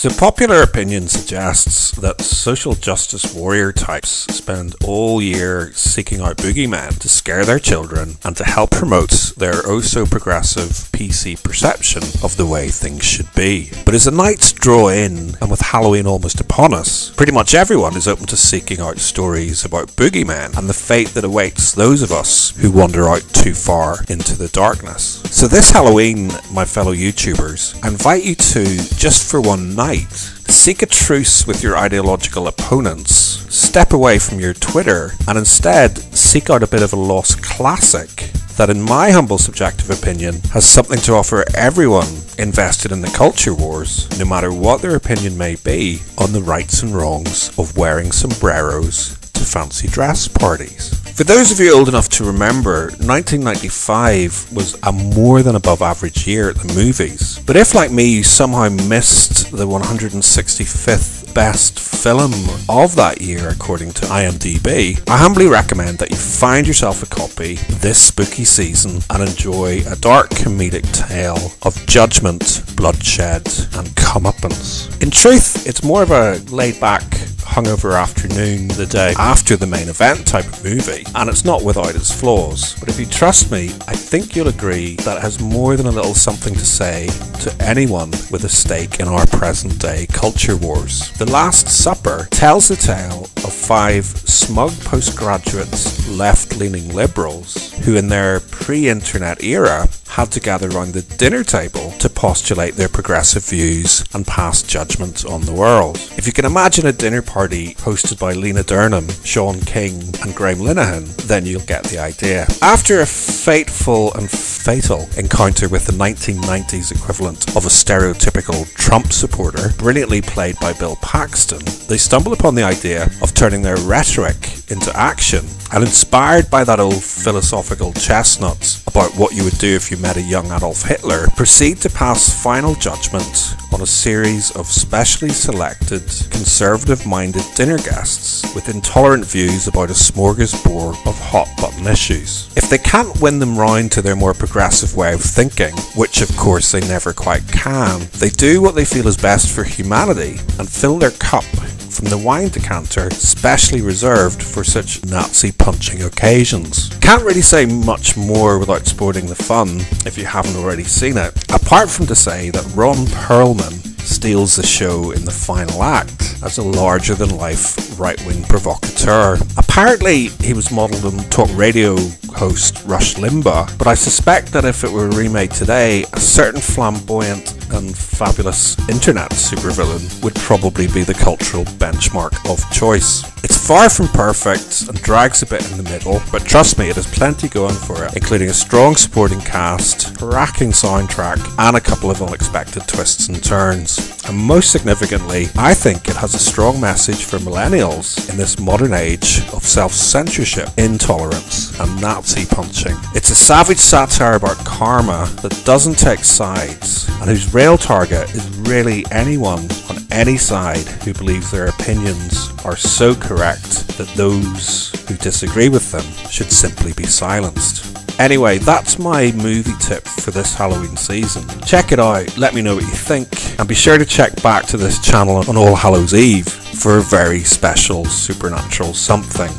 So popular opinion suggests that social justice warrior types spend all year seeking out boogeymen to scare their children and to help promote their oh-so-progressive PC perception of the way things should be. But as the nights draw in, and with Halloween almost upon us, pretty much everyone is open to seeking out stories about boogeymen and the fate that awaits those of us who wander out too far into the darkness. So this Halloween, my fellow YouTubers, I invite you to, just for one night, seek a truce with your ideological opponents, step away from your Twitter, and instead seek out a bit of a lost classic that, in my humble subjective opinion, has something to offer everyone invested in the culture wars, no matter what their opinion may be on the rights and wrongs of wearing sombreros to fancy dress parties. For those of you old enough to remember, 1995 was a more than above average year at the movies. But if, like me, you somehow missed the 165th best film of that year according to IMDb, I humbly recommend that you find yourself a copy this spooky season and enjoy a dark comedic tale of judgment, bloodshed and comeuppance. In truth, it's more of a laid-back hungover afternoon the day after the main event type of movie, and it's not without its flaws. But if you trust me, I think you'll agree that it has more than a little something to say to anyone with a stake in our present day culture wars. The Last Supper tells the tale of 5 smug postgraduates, left-leaning liberals who in their pre-internet era had to gather round the dinner table to postulate their progressive views and pass judgment on the world. If you can imagine a dinner party hosted by Lena Dunham, Sean King and Graham Linehan, then you'll get the idea. After a fateful and fatal encounter with the 1990s equivalent of a stereotypical Trump supporter, brilliantly played by Bill Paxton, they stumble upon the idea of turning their rhetoric into action, and inspired by that old philosophical chestnut about what you would do if you met a young Adolf Hitler, proceed to pass final judgment on a series of specially selected, conservative-minded dinner guests with intolerant views about a smorgasbord of hot-button issues. If they can't win them round to their more progressive way of thinking, which of course they never quite can, they do what they feel is best for humanity and fill their cup from the wine decanter specially reserved for such Nazi-punching occasions. Can't really say much more without spoiling the fun if you haven't already seen it, apart from to say that Ron Perlman steals the show in the final act as a larger-than-life right-wing provocateur. Apparently he was modelled on talk radio host Rush Limbaugh, but I suspect that if it were remade today, a certain flamboyant and fabulous internet supervillain would probably be the cultural benchmark of choice. It's far from perfect and drags a bit in the middle, but trust me, it has plenty going for it, including a strong supporting cast, a racking soundtrack, and a couple of unexpected twists and turns. And most significantly, I think it has a strong message for millennials in this modern age of self-censorship, intolerance, and Nazi punching. It's a savage satire about karma that doesn't take sides, and whose real target is really anyone on any side who believes their opinions are so correct that those who disagree with them should simply be silenced. Anyway, that's my movie tip for this Halloween season. Check it out, let me know what you think, and be sure to check back to this channel on All Hallows Eve for a very special supernatural something.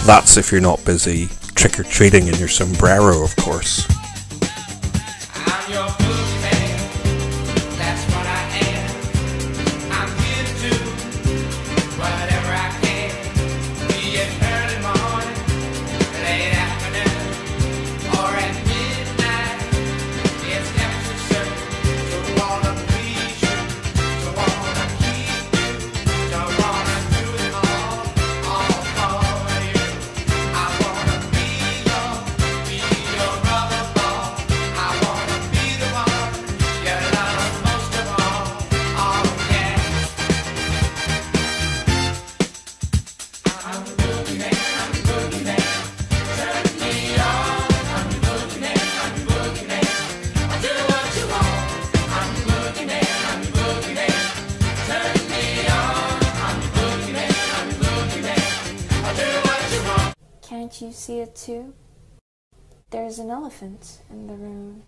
That's if you're not busy trick-or-treating in your sombrero, of course. I'm your boogeyman, that's what I am. I'm here to do whatever I can. Be it early morning, late afternoon, or at midnight. It's never too soon to wanna please you, to wanna keep you, to wanna do it all for you. I wanna be your rubber ball. I wanna be the one you love most of all. Oh yeah. I'm the boogeyman, I'm the boogeyman. Turn me on. I'm the boogeyman, I'm the boogeyman. I do what you want. I'm the boogeyman, I'm the boogeyman. Turn me on. I'm the boogeyman, I'm the boogeyman. I do what you want. Can't you see it too? There's an elephant in the room.